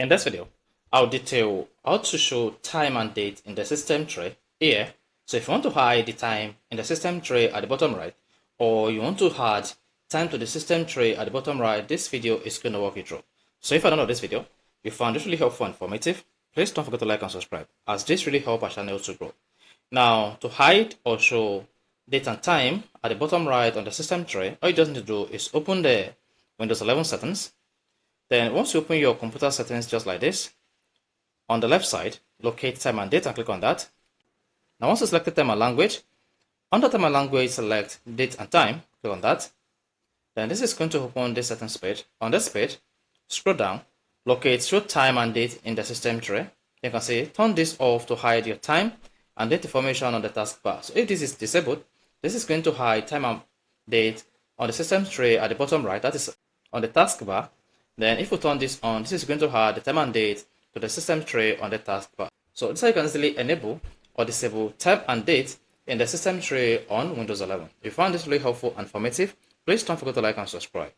In this video, I'll detail how to show time and date in the system tray here. So if you want to hide the time in the system tray at the bottom right, or you want to add time to the system tray at the bottom right, this video is going to walk you through. So if you're done with this video, you found this really helpful and informative, please don't forget to like and subscribe, as this really helps our channel to grow. Now, to hide or show date and time at the bottom right on the system tray, all you just need to do is open the Windows 11 settings. Then once you open your computer settings just like this, on the left side, locate time and date and click on that. Now once you select time and language, under time and language, select date and time, click on that. Then this is going to open this settings page. On this page, scroll down, locate show time and date in the system tray. You can see turn this off to hide your time and date information on the taskbar. So if this is disabled, this is going to hide time and date on the system tray at the bottom right, that is on the taskbar. Then if we turn this on, this is going to add the time and date to the system tray on the taskbar. So this is how you can easily enable or disable time and date in the system tray on Windows 11. If you found this really helpful and informative, please don't forget to like and subscribe.